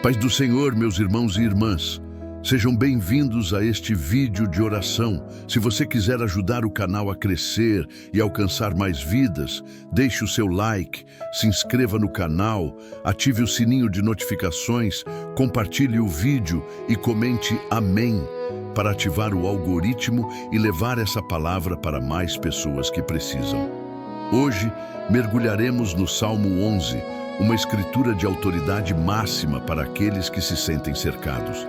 Paz do Senhor, meus irmãos e irmãs, sejam bem-vindos a este vídeo de oração. Se você quiser ajudar o canal a crescer e alcançar mais vidas, deixe o seu like, se inscreva no canal, ative o sininho de notificações, compartilhe o vídeo e comente amém para ativar o algoritmo e levar essa palavra para mais pessoas que precisam. Hoje, mergulharemos no Salmo 11, uma escritura de autoridade máxima para aqueles que se sentem cercados.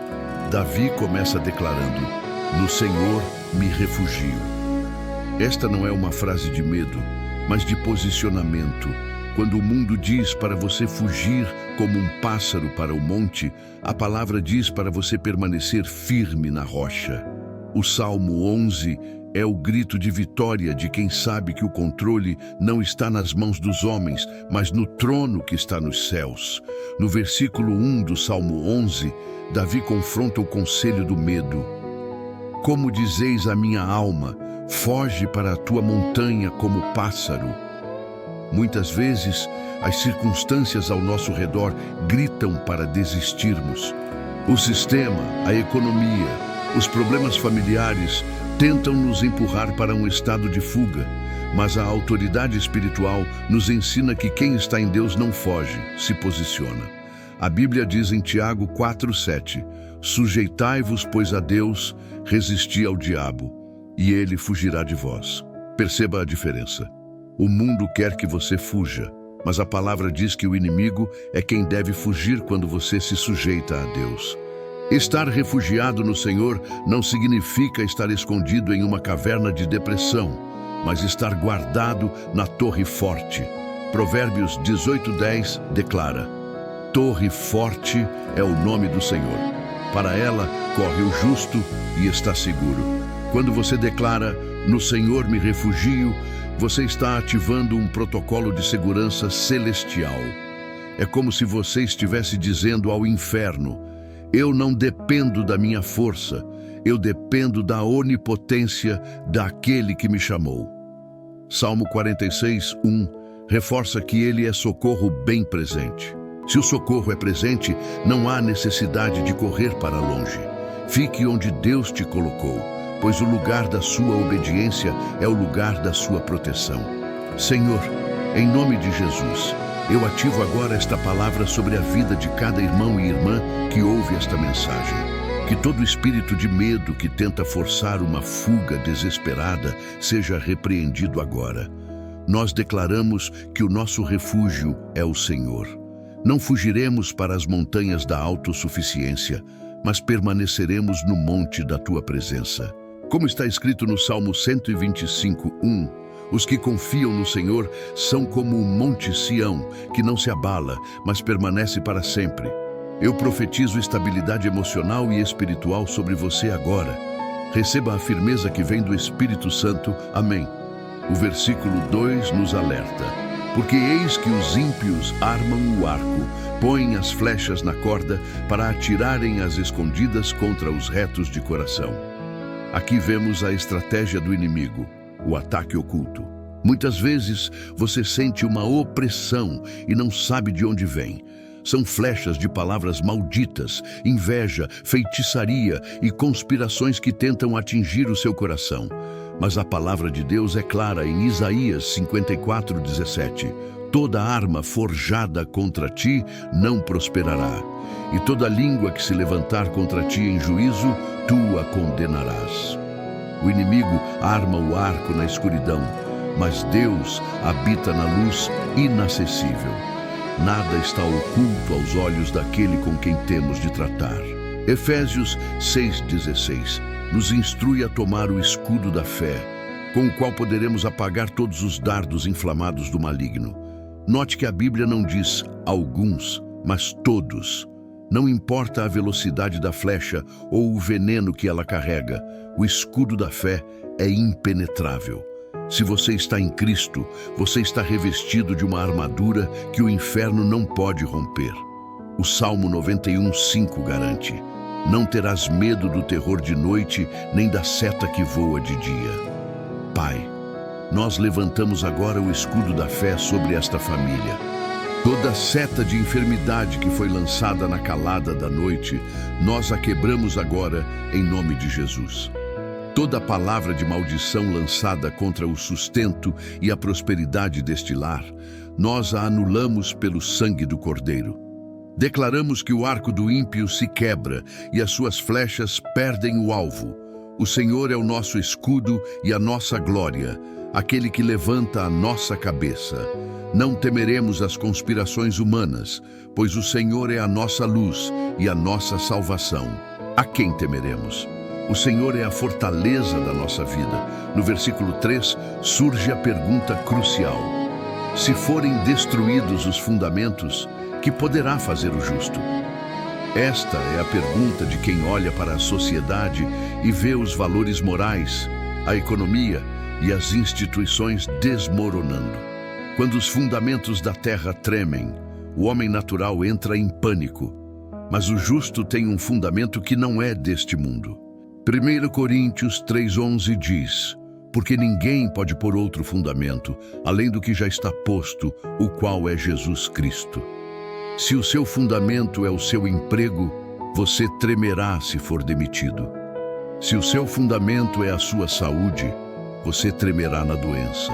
Davi começa declarando: "No Senhor me refugio". Esta não é uma frase de medo, mas de posicionamento. Quando o mundo diz para você fugir como um pássaro para o monte, a palavra diz para você permanecer firme na rocha. O Salmo 11 é o grito de vitória de quem sabe que o controle não está nas mãos dos homens, mas no trono que está nos céus. No versículo 1 do Salmo 11, Davi confronta o conselho do medo. "Como dizeis à minha alma, foge para a tua montanha como pássaro." Muitas vezes, as circunstâncias ao nosso redor gritam para desistirmos. O sistema, a economia, os problemas familiares tentam nos empurrar para um estado de fuga, mas a autoridade espiritual nos ensina que quem está em Deus não foge, se posiciona. A Bíblia diz em Tiago 4:7, "Sujeitai-vos, pois, a Deus, resisti ao diabo, e ele fugirá de vós." Perceba a diferença. O mundo quer que você fuja, mas a palavra diz que o inimigo é quem deve fugir quando você se sujeita a Deus. Estar refugiado no Senhor não significa estar escondido em uma caverna de depressão, mas estar guardado na torre forte. Provérbios 18:10 declara: "Torre forte é o nome do Senhor. Para ela corre o justo e está seguro." Quando você declara: "No Senhor me refugio", você está ativando um protocolo de segurança celestial. É como se você estivesse dizendo ao inferno: "Eu não dependo da minha força, eu dependo da onipotência daquele que me chamou." Salmo 46:1 reforça que ele é socorro bem presente. Se o socorro é presente, não há necessidade de correr para longe. Fique onde Deus te colocou, pois o lugar da sua obediência é o lugar da sua proteção. Senhor, em nome de Jesus, eu ativo agora esta palavra sobre a vida de cada irmão e irmã que ouve esta mensagem. Que todo espírito de medo que tenta forçar uma fuga desesperada seja repreendido agora. Nós declaramos que o nosso refúgio é o Senhor. Não fugiremos para as montanhas da autossuficiência, mas permaneceremos no monte da tua presença. Como está escrito no Salmo 125:1, "Os que confiam no Senhor são como o monte Sião, que não se abala, mas permanece para sempre." Eu profetizo estabilidade emocional e espiritual sobre você agora. Receba a firmeza que vem do Espírito Santo. Amém. O versículo 2 nos alerta: "Porque eis que os ímpios armam o arco, põem as flechas na corda para atirarem as escondidas contra os retos de coração." Aqui vemos a estratégia do inimigo, o ataque oculto. Muitas vezes você sente uma opressão e não sabe de onde vem. São flechas de palavras malditas, inveja, feitiçaria e conspirações que tentam atingir o seu coração. Mas a palavra de Deus é clara em Isaías 54:17. "Toda arma forjada contra ti não prosperará, e toda língua que se levantar contra ti em juízo, tu a condenarás." O inimigo arma o arco na escuridão, mas Deus habita na luz inacessível. Nada está oculto aos olhos daquele com quem temos de tratar. Efésios 6:16 nos instrui a tomar o escudo da fé, com o qual poderemos apagar todos os dardos inflamados do maligno. Note que a Bíblia não diz alguns, mas todos. Não importa a velocidade da flecha ou o veneno que ela carrega, o escudo da fé é impenetrável. Se você está em Cristo, você está revestido de uma armadura que o inferno não pode romper. O Salmo 91:5 garante: não terás medo do terror de noite, nem da seta que voa de dia. Pai, nós levantamos agora o escudo da fé sobre esta família. Toda seta de enfermidade que foi lançada na calada da noite, nós a quebramos agora em nome de Jesus. Toda palavra de maldição lançada contra o sustento e a prosperidade deste lar, nós a anulamos pelo sangue do Cordeiro. Declaramos que o arco do ímpio se quebra e as suas flechas perdem o alvo. O Senhor é o nosso escudo e a nossa glória, aquele que levanta a nossa cabeça. Não temeremos as conspirações humanas, pois o Senhor é a nossa luz e a nossa salvação. A quem temeremos? O Senhor é a fortaleza da nossa vida. No versículo 3, surge a pergunta crucial: se forem destruídos os fundamentos, que poderá fazer o justo? Esta é a pergunta de quem olha para a sociedade e vê os valores morais, a economia e as instituições desmoronando. Quando os fundamentos da terra tremem, o homem natural entra em pânico. Mas o justo tem um fundamento que não é deste mundo. 1 Coríntios 3:11 diz: porque ninguém pode pôr outro fundamento, além do que já está posto, o qual é Jesus Cristo. Se o seu fundamento é o seu emprego, você tremerá se for demitido. Se o seu fundamento é a sua saúde, você tremerá na doença.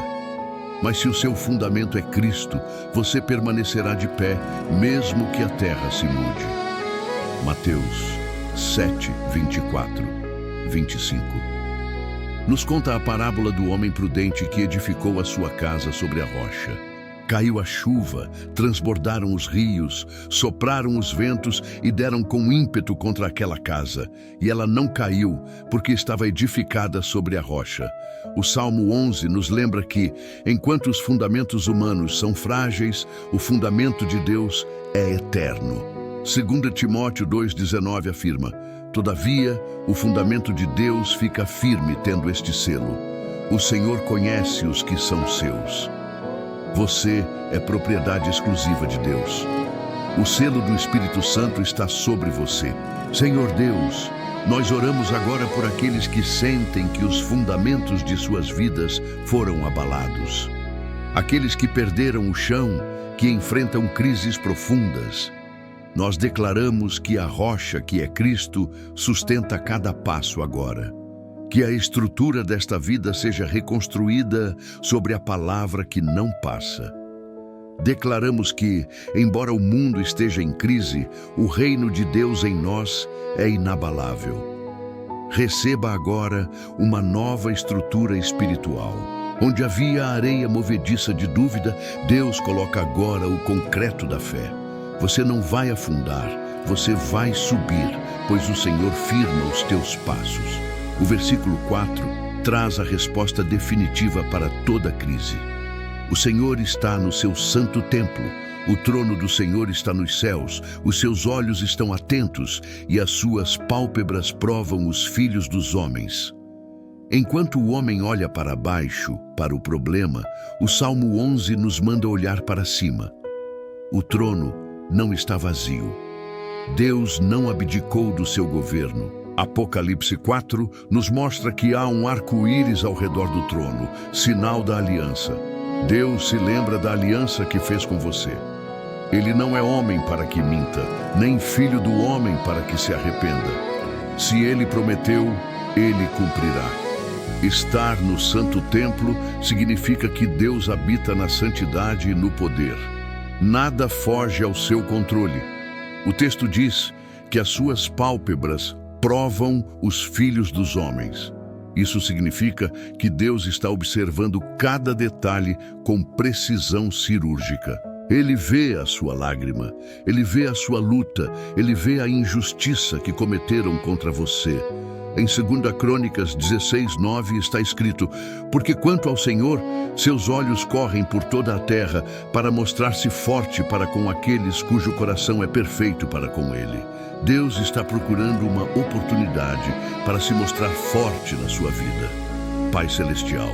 Mas se o seu fundamento é Cristo, você permanecerá de pé, mesmo que a terra se mude. Mateus 7:24-25 nos conta a parábola do homem prudente que edificou a sua casa sobre a rocha. Caiu a chuva, transbordaram os rios, sopraram os ventos e deram com ímpeto contra aquela casa. E ela não caiu, porque estava edificada sobre a rocha. O Salmo 11 nos lembra que, enquanto os fundamentos humanos são frágeis, o fundamento de Deus é eterno. 2 Timóteo 2:19 afirma: todavia, o fundamento de Deus fica firme tendo este selo: o Senhor conhece os que são seus. Você é propriedade exclusiva de Deus. O selo do Espírito Santo está sobre você. Senhor Deus, nós oramos agora por aqueles que sentem que os fundamentos de suas vidas foram abalados. Aqueles que perderam o chão, que enfrentam crises profundas. Nós declaramos que a rocha, que é Cristo, sustenta cada passo agora. Que a estrutura desta vida seja reconstruída sobre a palavra que não passa. Declaramos que, embora o mundo esteja em crise, o reino de Deus em nós é inabalável. Receba agora uma nova estrutura espiritual. Onde havia areia movediça de dúvida, Deus coloca agora o concreto da fé. Você não vai afundar, você vai subir, pois o Senhor firma os teus passos. O versículo 4 traz a resposta definitiva para toda crise. O Senhor está no seu santo templo, o trono do Senhor está nos céus, os seus olhos estão atentos e as suas pálpebras provam os filhos dos homens. Enquanto o homem olha para baixo, para o problema, o Salmo 11 nos manda olhar para cima. O trono não está vazio. Deus não abdicou do seu governo. Apocalipse 4 nos mostra que há um arco-íris ao redor do trono, sinal da aliança. Deus se lembra da aliança que fez com você. Ele não é homem para que minta, nem filho do homem para que se arrependa. Se ele prometeu, ele cumprirá. Estar no santo templo significa que Deus habita na santidade e no poder. Nada foge ao seu controle. O texto diz que as suas pálpebras provam os filhos dos homens. Isso significa que Deus está observando cada detalhe com precisão cirúrgica. Ele vê a sua lágrima, ele vê a sua luta, ele vê a injustiça que cometeram contra você. Em 2 Crônicas 16:9 está escrito: porque quanto ao Senhor, seus olhos correm por toda a terra para mostrar-se forte para com aqueles cujo coração é perfeito para com ele. Deus está procurando uma oportunidade para se mostrar forte na sua vida. Pai Celestial,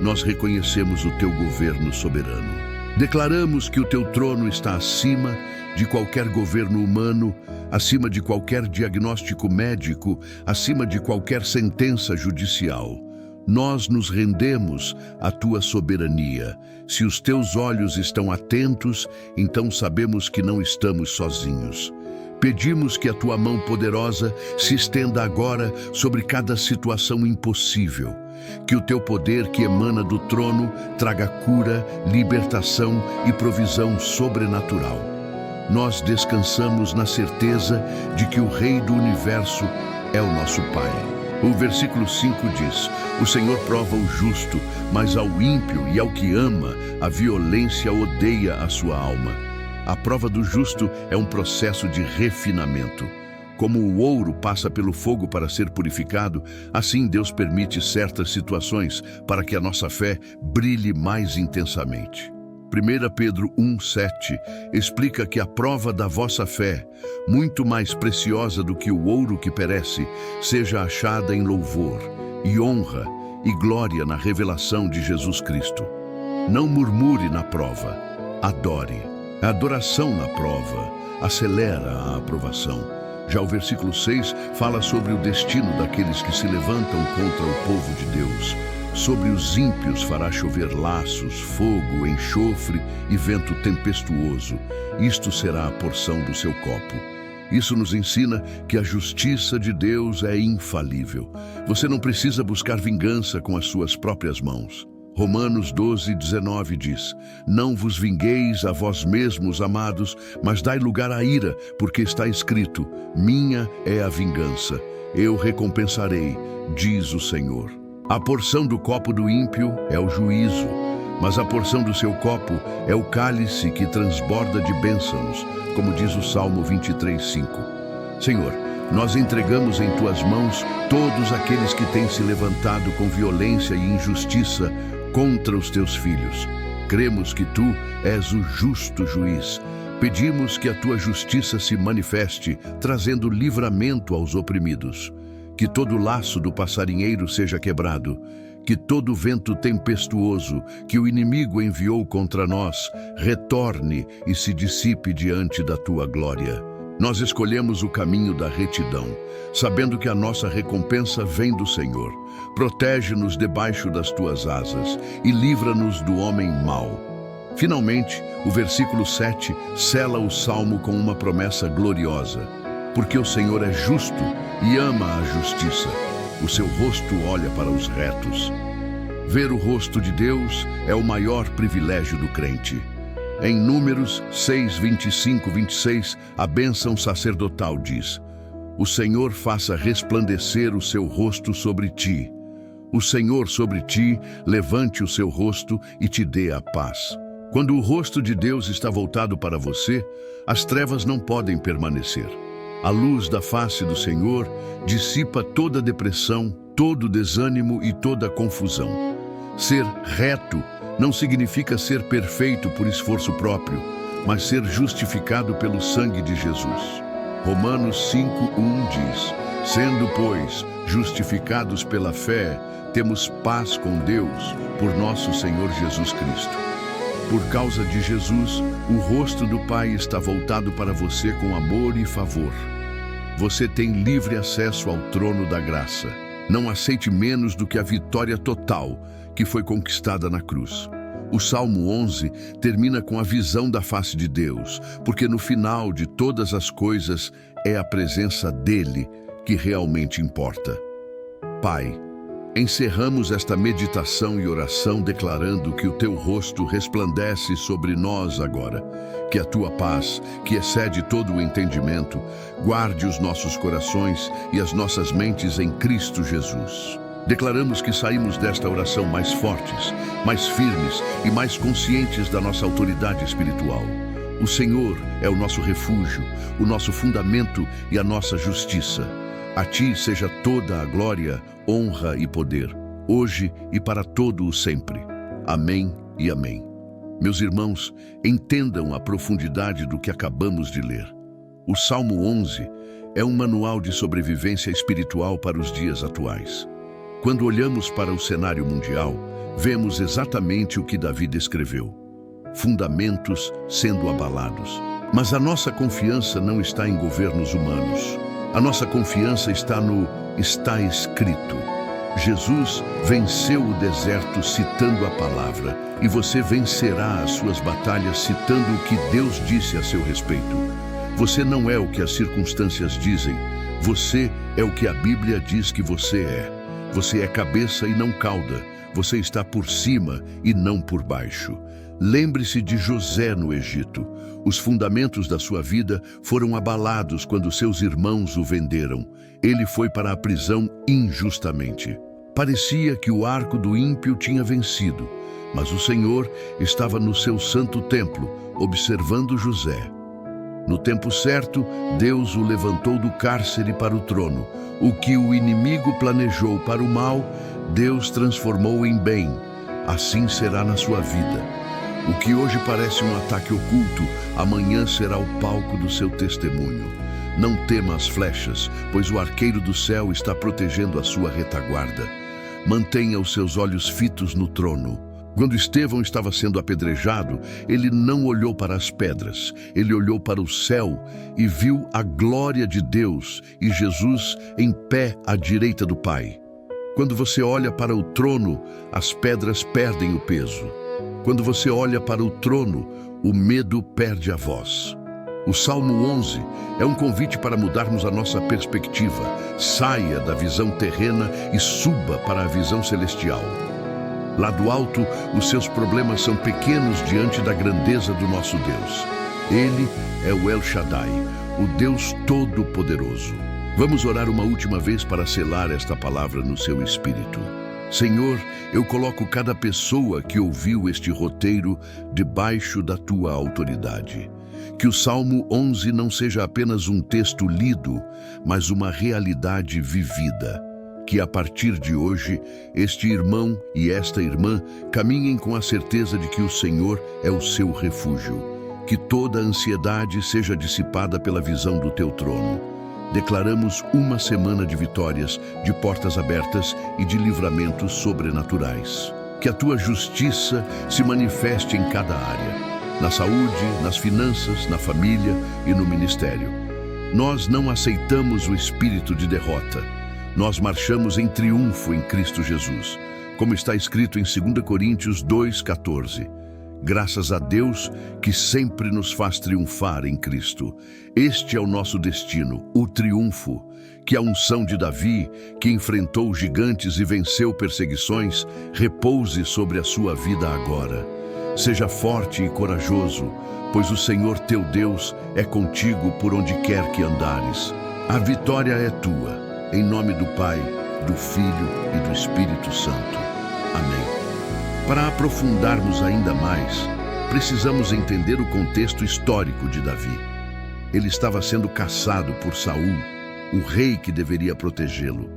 nós reconhecemos o teu governo soberano. Declaramos que o teu trono está acima de qualquer governo humano, acima de qualquer diagnóstico médico, acima de qualquer sentença judicial. Nós nos rendemos à tua soberania. Se os teus olhos estão atentos, então sabemos que não estamos sozinhos. Pedimos que a tua mão poderosa se estenda agora sobre cada situação impossível. Que o teu poder que emana do trono traga cura, libertação e provisão sobrenatural. Nós descansamos na certeza de que o Rei do Universo é o nosso Pai. O versículo 5 diz: o Senhor prova o justo, mas ao ímpio e ao que ama, a violência odeia a sua alma. A prova do justo é um processo de refinamento. Como o ouro passa pelo fogo para ser purificado, assim Deus permite certas situações para que a nossa fé brilhe mais intensamente. 1 Pedro 1,7 explica que a prova da vossa fé, muito mais preciosa do que o ouro que perece, seja achada em louvor e honra e glória na revelação de Jesus Cristo. Não murmure na prova, adore. A adoração na prova acelera a aprovação. Já o versículo 6 fala sobre o destino daqueles que se levantam contra o povo de Deus. Sobre os ímpios fará chover laços, fogo, enxofre e vento tempestuoso. Isto será a porção do seu copo. Isso nos ensina que a justiça de Deus é infalível. Você não precisa buscar vingança com as suas próprias mãos. Romanos 12:19 diz: não vos vingueis a vós mesmos, amados, mas dai lugar à ira, porque está escrito: minha é a vingança, eu recompensarei, diz o Senhor. A porção do copo do ímpio é o juízo, mas a porção do seu copo é o cálice que transborda de bênçãos, como diz o Salmo 23:5. Senhor, nós entregamos em tuas mãos todos aqueles que têm se levantado com violência e injustiça contra os teus filhos. Cremos que tu és o justo juiz. Pedimos que a tua justiça se manifeste, trazendo livramento aos oprimidos. Que todo laço do passarinheiro seja quebrado. Que todo vento tempestuoso que o inimigo enviou contra nós retorne e se dissipe diante da tua glória. Nós escolhemos o caminho da retidão, sabendo que a nossa recompensa vem do Senhor. Protege-nos debaixo das tuas asas e livra-nos do homem mau. Finalmente, o versículo 7 sela o salmo com uma promessa gloriosa. Porque o Senhor é justo e ama a justiça. O seu rosto olha para os retos. Ver o rosto de Deus é o maior privilégio do crente. Em Números 6:25-26, a bênção sacerdotal diz: o Senhor faça resplandecer o seu rosto sobre ti. O Senhor sobre ti levante o seu rosto e te dê a paz. Quando o rosto de Deus está voltado para você, as trevas não podem permanecer. A luz da face do Senhor dissipa toda depressão, todo desânimo e toda confusão. Ser reto não significa ser perfeito por esforço próprio, mas ser justificado pelo sangue de Jesus. Romanos 5:1 diz: sendo, pois, justificados pela fé, temos paz com Deus por nosso Senhor Jesus Cristo. Por causa de Jesus, o rosto do Pai está voltado para você com amor e favor. Você tem livre acesso ao trono da graça. Não aceite menos do que a vitória total que foi conquistada na cruz. O Salmo 11 termina com a visão da face de Deus, porque no final de todas as coisas é a presença dele que realmente importa. Pai, encerramos esta meditação e oração declarando que o teu rosto resplandece sobre nós agora. Que a tua paz, que excede todo o entendimento, guarde os nossos corações e as nossas mentes em Cristo Jesus. Declaramos que saímos desta oração mais fortes, mais firmes e mais conscientes da nossa autoridade espiritual. O Senhor é o nosso refúgio, o nosso fundamento e a nossa justiça. A ti seja toda a glória, honra e poder, hoje e para todo o sempre. Amém e amém. Meus irmãos, entendam a profundidade do que acabamos de ler. O Salmo 11 é um manual de sobrevivência espiritual para os dias atuais. Quando olhamos para o cenário mundial, vemos exatamente o que Davi descreveu: fundamentos sendo abalados. Mas a nossa confiança não está em governos humanos. A nossa confiança está no está escrito. Jesus venceu o deserto citando a palavra, e você vencerá as suas batalhas citando o que Deus disse a seu respeito. Você não é o que as circunstâncias dizem, você é o que a Bíblia diz que você é. Você é cabeça e não cauda, você está por cima e não por baixo. Lembre-se de José no Egito. Os fundamentos da sua vida foram abalados quando seus irmãos o venderam. Ele foi para a prisão injustamente. Parecia que o arco do ímpio tinha vencido, mas o Senhor estava no seu santo templo, observando José. No tempo certo, Deus o levantou do cárcere para o trono. O que o inimigo planejou para o mal, Deus transformou em bem. Assim será na sua vida. O que hoje parece um ataque oculto, amanhã será o palco do seu testemunho. Não tema as flechas, pois o arqueiro do céu está protegendo a sua retaguarda. Mantenha os seus olhos fitos no trono. Quando Estevão estava sendo apedrejado, ele não olhou para as pedras, ele olhou para o céu e viu a glória de Deus e Jesus em pé à direita do Pai. Quando você olha para o trono, as pedras perdem o peso. Quando você olha para o trono, o medo perde a voz. O Salmo 11 é um convite para mudarmos a nossa perspectiva. Saia da visão terrena e suba para a visão celestial. Lá do alto, os seus problemas são pequenos diante da grandeza do nosso Deus. Ele é o El Shaddai, o Deus Todo-Poderoso. Vamos orar uma última vez para selar esta palavra no seu espírito. Senhor, eu coloco cada pessoa que ouviu este roteiro debaixo da tua autoridade. Que o Salmo 11 não seja apenas um texto lido, mas uma realidade vivida. Que a partir de hoje, este irmão e esta irmã caminhem com a certeza de que o Senhor é o seu refúgio. Que toda ansiedade seja dissipada pela visão do teu trono. Declaramos uma semana de vitórias, de portas abertas e de livramentos sobrenaturais. Que a tua justiça se manifeste em cada área, na saúde, nas finanças, na família e no ministério. Nós não aceitamos o espírito de derrota. Nós marchamos em triunfo em Cristo Jesus, como está escrito em 2 Coríntios 2,14. Graças a Deus que sempre nos faz triunfar em Cristo. Este é o nosso destino, o triunfo. Que a unção de Davi, que enfrentou gigantes e venceu perseguições, repouse sobre a sua vida agora. Seja forte e corajoso, pois o Senhor teu Deus é contigo por onde quer que andares. A vitória é tua, em nome do Pai, do Filho e do Espírito Santo. Amém. Para aprofundarmos ainda mais, precisamos entender o contexto histórico de Davi. Ele estava sendo caçado por Saul, o rei que deveria protegê-lo.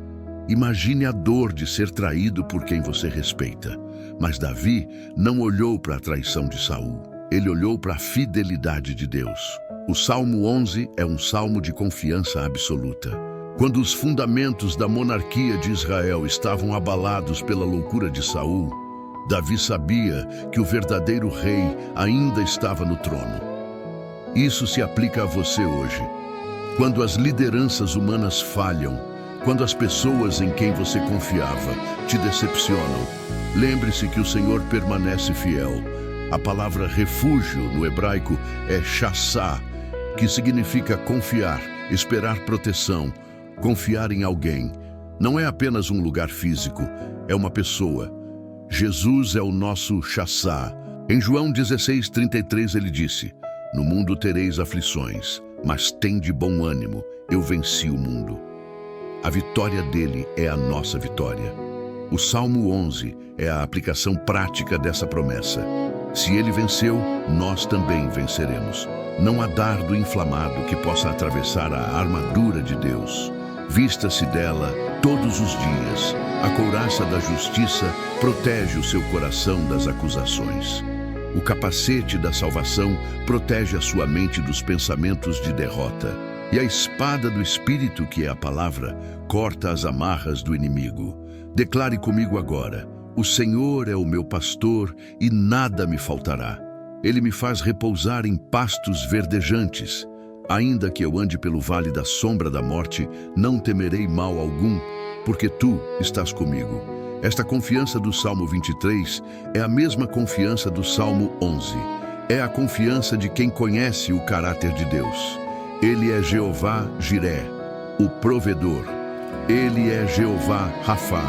Imagine a dor de ser traído por quem você respeita. Mas Davi não olhou para a traição de Saul. Ele olhou para a fidelidade de Deus. O Salmo 11 é um salmo de confiança absoluta. Quando os fundamentos da monarquia de Israel estavam abalados pela loucura de Saul, Davi sabia que o verdadeiro rei ainda estava no trono. Isso se aplica a você hoje. Quando as lideranças humanas falham, quando as pessoas em quem você confiava te decepcionam, lembre-se que o Senhor permanece fiel. A palavra refúgio no hebraico é chassá, que significa confiar, esperar proteção, confiar em alguém. Não é apenas um lugar físico, é uma pessoa. Jesus é o nosso chassá. Em João 16:33 ele disse: "No mundo tereis aflições, mas tende bom ânimo, eu venci o mundo." A vitória dele é a nossa vitória. O Salmo 11 é a aplicação prática dessa promessa. Se ele venceu, nós também venceremos. Não há dardo inflamado que possa atravessar a armadura de Deus. Vista-se dela todos os dias. A couraça da justiça protege o seu coração das acusações. O capacete da salvação protege a sua mente dos pensamentos de derrota. E a espada do Espírito, que é a palavra, corta as amarras do inimigo. Declare comigo agora: O Senhor é o meu pastor e nada me faltará. Ele me faz repousar em pastos verdejantes. Ainda que eu ande pelo vale da sombra da morte, não temerei mal algum, porque tu estás comigo. Esta confiança do Salmo 23 é a mesma confiança do Salmo 11. É a confiança de quem conhece o caráter de Deus. Ele é Jeová Jiré, o provedor. Ele é Jeová Rafá,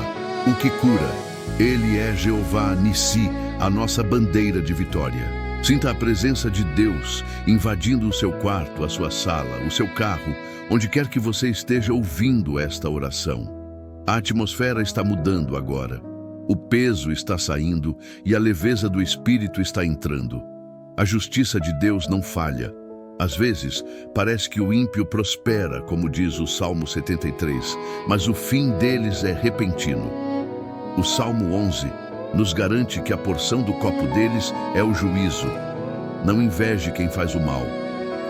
o que cura. Ele é Jeová Nissi, a nossa bandeira de vitória. Sinta a presença de Deus invadindo o seu quarto, a sua sala, o seu carro, onde quer que você esteja ouvindo esta oração. A atmosfera está mudando agora. O peso está saindo e a leveza do Espírito está entrando. A justiça de Deus não falha. Às vezes, parece que o ímpio prospera, como diz o Salmo 73, mas o fim deles é repentino. O Salmo 11 nos garante que a porção do copo deles é o juízo. Não inveje quem faz o mal.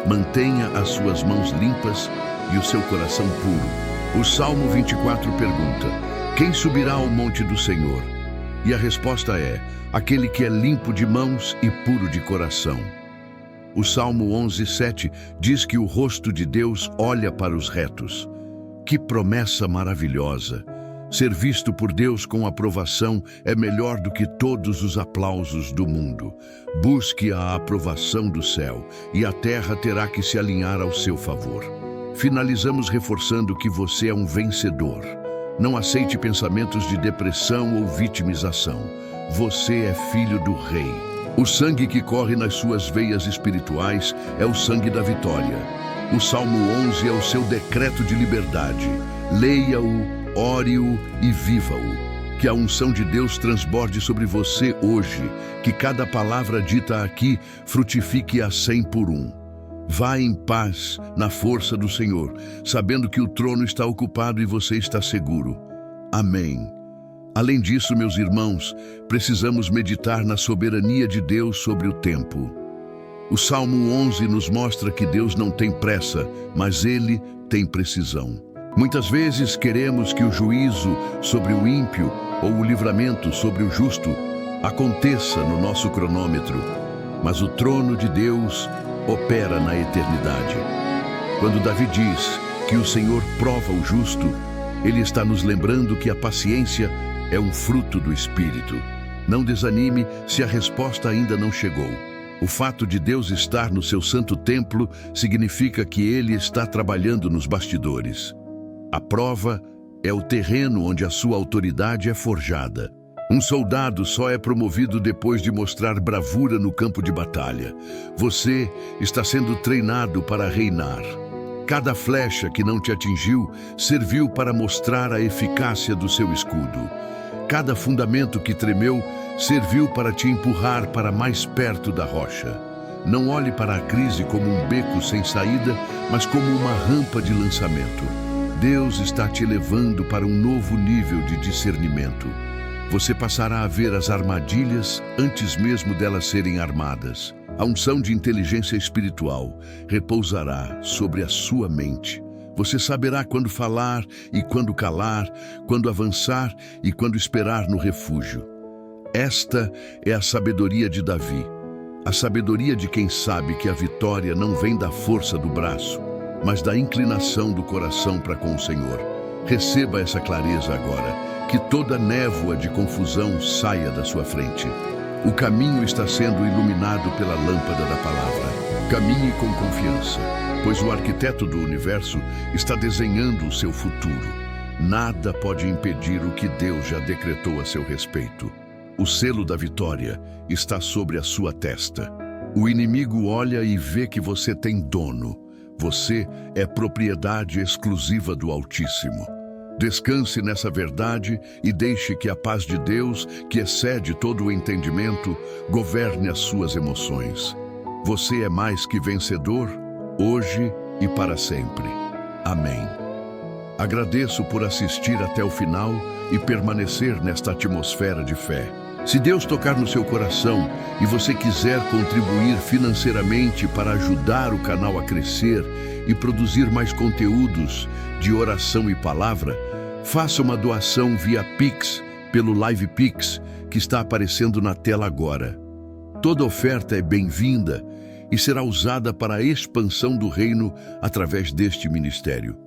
Mantenha as suas mãos limpas e o seu coração puro. O Salmo 24 pergunta: quem subirá ao monte do Senhor? E a resposta é: aquele que é limpo de mãos e puro de coração. O Salmo 11:7 diz que o rosto de Deus olha para os retos. Que promessa maravilhosa! Ser visto por Deus com aprovação é melhor do que todos os aplausos do mundo. Busque a aprovação do céu e a terra terá que se alinhar ao seu favor. Finalizamos reforçando que você é um vencedor. Não aceite pensamentos de depressão ou vitimização. Você é filho do Rei. O sangue que corre nas suas veias espirituais é o sangue da vitória. O Salmo 11 é o seu decreto de liberdade. Leia-o, ore-o e viva-o. Que a unção de Deus transborde sobre você hoje. Que cada palavra dita aqui frutifique a 100 por 1. Vá em paz, na força do Senhor, sabendo que o trono está ocupado e você está seguro. Amém. Além disso, meus irmãos, precisamos meditar na soberania de Deus sobre o tempo. O Salmo 11 nos mostra que Deus não tem pressa, mas Ele tem precisão. Muitas vezes queremos que o juízo sobre o ímpio ou o livramento sobre o justo aconteça no nosso cronômetro, mas o trono de Deus opera na eternidade. Quando Davi diz que o Senhor prova o justo, ele está nos lembrando que a paciência é um fruto do Espírito. Não desanime se a resposta ainda não chegou. O fato de Deus estar no seu santo templo significa que Ele está trabalhando nos bastidores. A prova é o terreno onde a sua autoridade é forjada. Um soldado só é promovido depois de mostrar bravura no campo de batalha. Você está sendo treinado para reinar. Cada flecha que não te atingiu serviu para mostrar a eficácia do seu escudo. Cada fundamento que tremeu serviu para te empurrar para mais perto da rocha. Não olhe para a crise como um beco sem saída, mas como uma rampa de lançamento. Deus está te levando para um novo nível de discernimento. Você passará a ver as armadilhas antes mesmo delas serem armadas. A unção de inteligência espiritual repousará sobre a sua mente. Você saberá quando falar e quando calar, quando avançar e quando esperar no refúgio. Esta é a sabedoria de Davi. A sabedoria de quem sabe que a vitória não vem da força do braço, mas da inclinação do coração para com o Senhor. Receba essa clareza agora, que toda névoa de confusão saia da sua frente. O caminho está sendo iluminado pela lâmpada da palavra. Caminhe com confiança, pois o arquiteto do universo está desenhando o seu futuro. Nada pode impedir o que Deus já decretou a seu respeito. O selo da vitória está sobre a sua testa. O inimigo olha e vê que você tem dono. Você é propriedade exclusiva do Altíssimo. Descanse nessa verdade e deixe que a paz de Deus, que excede todo o entendimento, governe as suas emoções. Você é mais que vencedor, hoje e para sempre. Amém. Agradeço por assistir até o final e permanecer nesta atmosfera de fé. Se Deus tocar no seu coração e você quiser contribuir financeiramente para ajudar o canal a crescer e produzir mais conteúdos de oração e palavra, faça uma doação via Pix pelo Live Pix, que está aparecendo na tela agora. Toda oferta é bem-vinda e será usada para a expansão do reino através deste ministério.